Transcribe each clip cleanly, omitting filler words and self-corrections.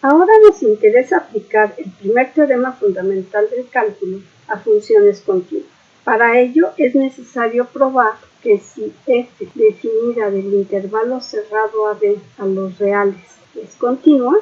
Ahora nos interesa aplicar el primer teorema fundamental del cálculo a funciones continuas. Para ello es necesario probar que si f definida del intervalo cerrado AB a los reales es continua,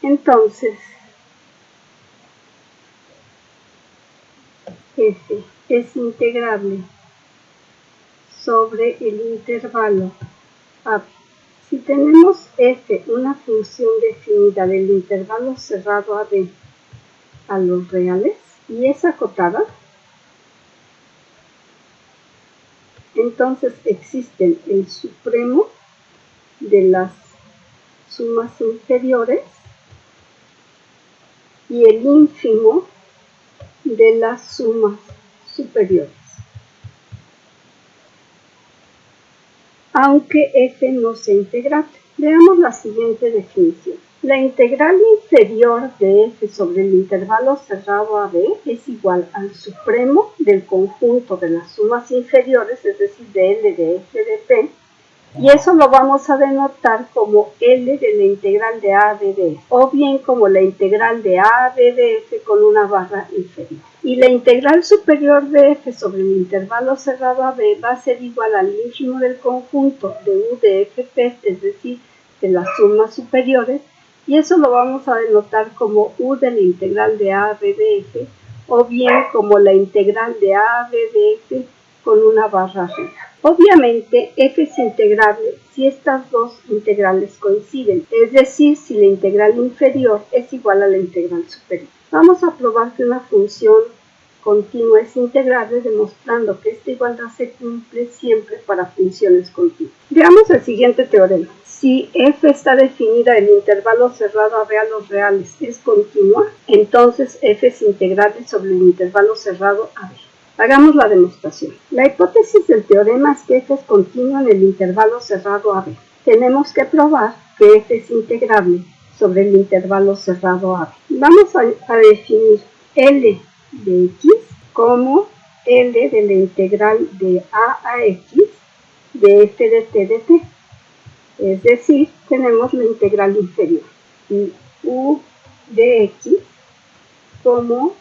entonces f es integrable sobre el intervalo AB. Si tenemos f una función definida del intervalo cerrado AB a los reales y es acotada, entonces existen el supremo de las sumas inferiores y el ínfimo de las sumas superiores, aunque f no sea integrable. Veamos la siguiente definición. La integral inferior de f sobre el intervalo cerrado AB es igual al supremo del conjunto de las sumas inferiores, es decir, de L de f de p, y eso lo vamos a denotar como L de la integral de a b de f, o bien como la integral de a b de f con una barra inferior. Y la integral superior de f sobre el intervalo cerrado AB va a ser igual al ínfimo del conjunto de u de fp, es decir, de las sumas superiores, y eso lo vamos a denotar como u de la integral de a b de f, o bien como la integral de a b de f con una barra arriba. Obviamente, f es integrable si estas dos integrales coinciden, es decir, si la integral inferior es igual a la integral superior. Vamos a probar que una función continua es integrable demostrando que esta igualdad se cumple siempre para funciones continuas. Veamos el siguiente teorema. Si f está definida en el intervalo cerrado AB a los reales es continua, entonces f es integrable sobre el intervalo cerrado AB. Hagamos la demostración. La hipótesis del teorema es que f es continua en el intervalo cerrado AB. Tenemos que probar que f es integrable sobre el intervalo cerrado AB. Vamos a definir L de x como L de la integral de a x de f de t de t. Es decir, tenemos la integral inferior. Y u de x como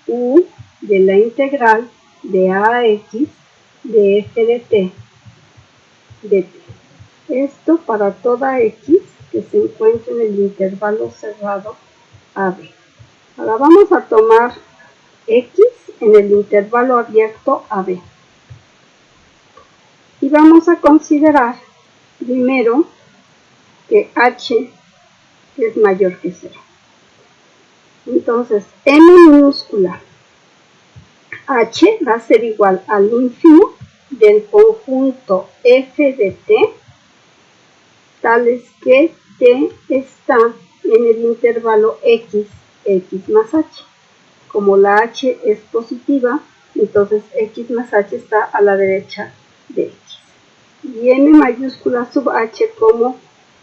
u de la integral de ax de f de t de t. Esto para toda x que se encuentre en el intervalo cerrado AB. Ahora vamos a tomar x en el intervalo abierto AB. Y vamos a considerar primero que h es mayor que 0. Entonces, m minúscula h va a ser igual al ínfimo del conjunto f de t, tales que t está en el intervalo x más h. Como la h es positiva, entonces x más h está a la derecha de x. Y m mayúscula sub h como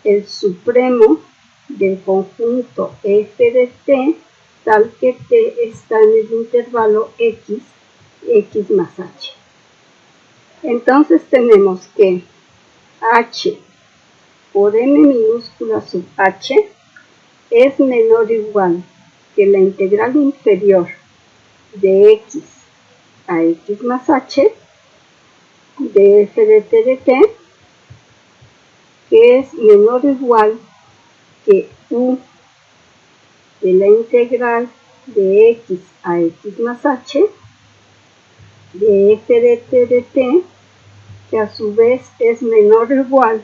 el supremo del conjunto f de t, tal que t está en el intervalo x más h. Entonces tenemos que h por m minúscula sub h es menor o igual que la integral inferior de x a x más h de f de t de t, que es menor o igual que u de la integral de x a x más h de f de t de t, que a su vez es menor o igual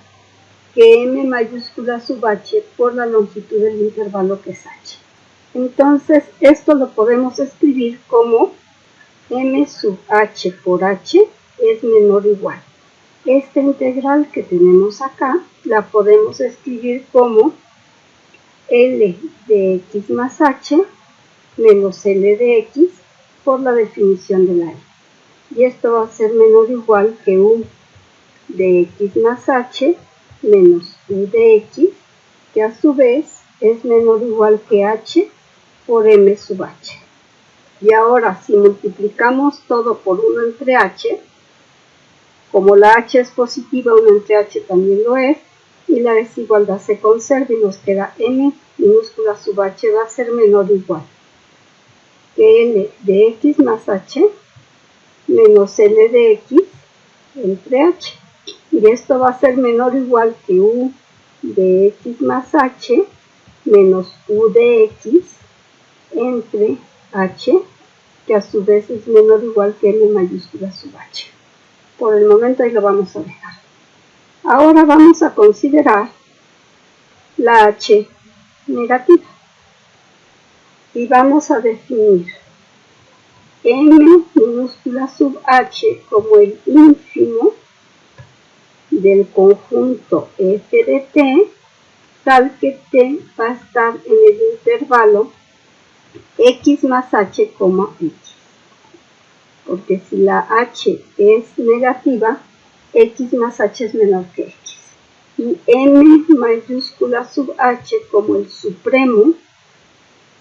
que m mayúscula sub h por la longitud del intervalo que es h. Entonces, esto lo podemos escribir como m sub h por h es menor o igual. Esta integral que tenemos acá la podemos escribir como L de x más h menos L de x por la definición de la y. Y esto va a ser menor o igual que u de x más h menos u de x, que a su vez es menor o igual que h por m sub h. Y ahora, si multiplicamos todo por 1 entre h, como la h es positiva, 1 entre h también lo es, y la desigualdad se conserva y nos queda m minúscula sub h va a ser menor o igual que L de X más H menos L de X entre H. Y esto va a ser menor o igual que U de X más H menos U de X entre H, que a su vez es menor o igual que L mayúscula sub H. Por el momento ahí lo vamos a dejar. Ahora vamos a considerar la H negativa. Y vamos a definir M minúscula sub H como el ínfimo del conjunto f de t, tal que t va a estar en el intervalo x más h, x. Porque si la h es negativa, x más h es menor que x. Y m mayúscula sub h como el supremo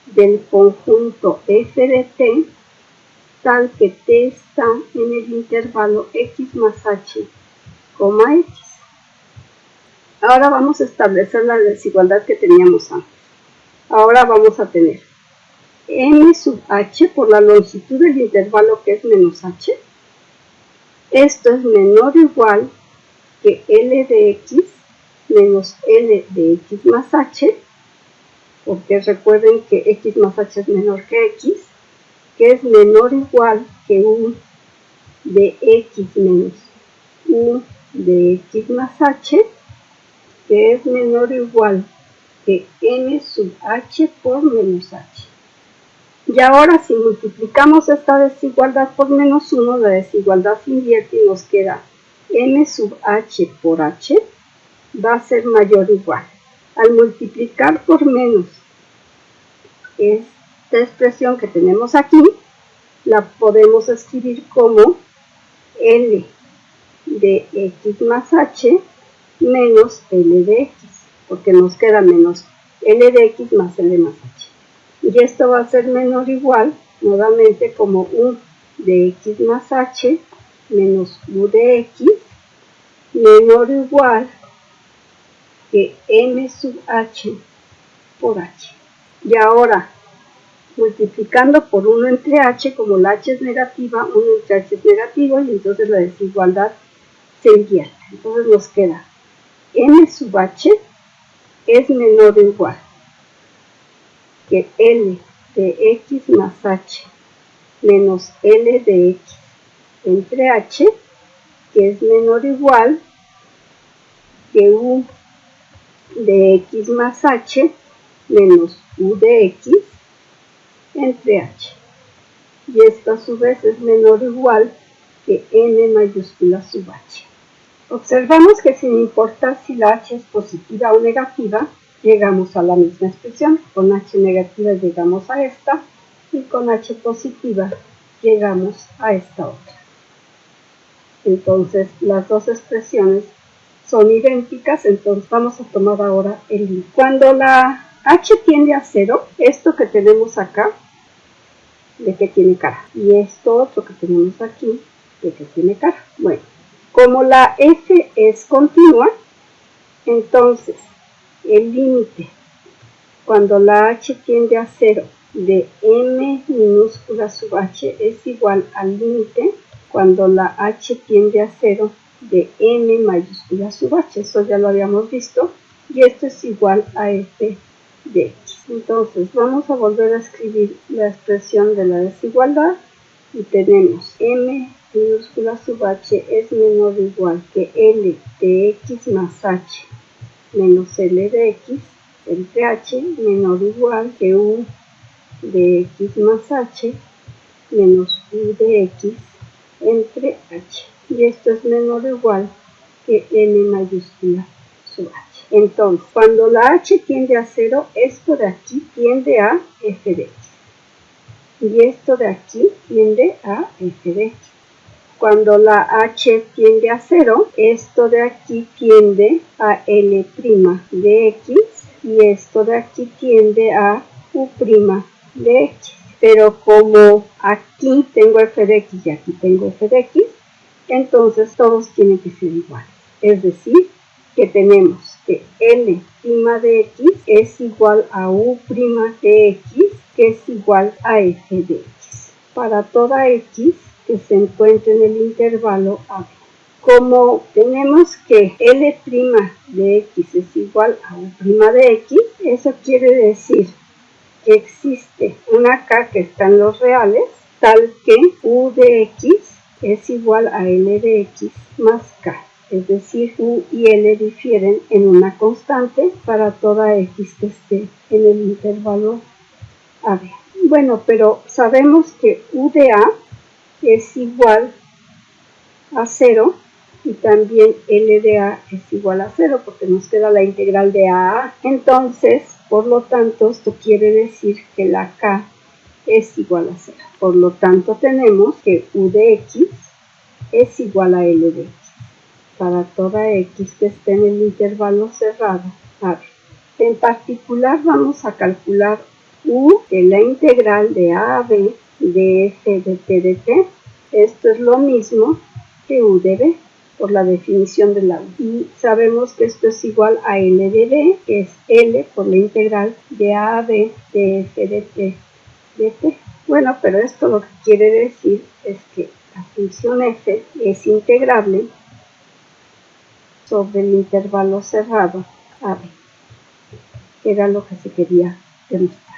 del conjunto f de t, tal que t está en el intervalo x más h, x. Ahora vamos a establecer la desigualdad que teníamos antes. Ahora vamos a tener m sub h por la longitud del intervalo que es menos h. Esto es menor o igual que L de X menos L de X más H, porque recuerden que X más H es menor que X, que es menor o igual que U de X menos U de X más H, que es menor o igual que M sub H por menos H. Y ahora si multiplicamos esta desigualdad por menos 1, la desigualdad se invierte y nos queda M sub H por H va a ser mayor o igual. Al multiplicar por menos esta expresión que tenemos aquí, la podemos escribir como L de X más H menos L de X, porque nos queda menos L de X más L más H. Y esto va a ser menor o igual, nuevamente, como U de X más H menos U de X, menor o igual que M sub H por H. Y ahora, multiplicando por 1 entre H, como la H es negativa, 1 entre H es negativo, y entonces la desigualdad se invierte. Entonces nos queda M sub H es menor o igual que L de X más H menos L de X entre H, que es menor o igual que U de X más H menos U de X entre H. Y esto a su vez es menor o igual que N mayúscula sub H. Observamos que sin importar si la H es positiva o negativa, llegamos a la misma expresión. Con H negativa llegamos a esta y con H positiva llegamos a esta otra. Entonces las dos expresiones son idénticas, entonces vamos a tomar ahora el límite. Cuando la H tiende a 0, esto que tenemos acá, ¿de qué tiene cara? Y esto otro que tenemos aquí, ¿de qué tiene cara? Bueno, como la f es continua, entonces el límite cuando la h tiende a 0 de m minúscula sub h es igual al límite cuando la h tiende a 0 de m mayúscula sub h. Eso ya lo habíamos visto, y esto es igual a f de x. Entonces vamos a volver a escribir la expresión de la desigualdad y tenemos m minúscula sub h es menor o igual que L de X más H menos L de X entre H menor o igual que U de X más H menos U de X entre H. Y esto es menor o igual que N mayúscula sub H. Entonces, cuando la H tiende a 0, esto de aquí tiende a f de X. Y esto de aquí tiende a f de X. Cuando la h tiende a 0, esto de aquí tiende a L' de X y esto de aquí tiende a U' de X. Pero como aquí tengo f de X y aquí tengo f de X, entonces todos tienen que ser iguales. Es decir, que tenemos que L' de x es igual a U' de x, que es igual a f de x, para toda x que se encuentre en el intervalo AB. Como tenemos que L' de x es igual a U' de x, eso quiere decir que existe una k que está en los reales, tal que U de x es igual a L de x más k. Es decir, U y L difieren en una constante para toda x que esté en el intervalo AB. Bueno, pero sabemos que U de A es igual a 0 y también L de A es igual a 0 porque nos queda la integral de A a A. Entonces, por lo tanto, esto quiere decir que la K es igual a 0. Por lo tanto, tenemos que U de X es igual a L de X para toda X que esté en el intervalo cerrado AB. En particular, vamos a calcular U de la integral de A a B de f de t de t. Esto es lo mismo que U de B por la definición de la U. Y sabemos que esto es igual a L de B, que es L por la integral de A a B de f de t de t. Bueno, pero esto lo que quiere decir es que la función f es integrable sobre el intervalo cerrado AB. Era lo que se quería demostrar.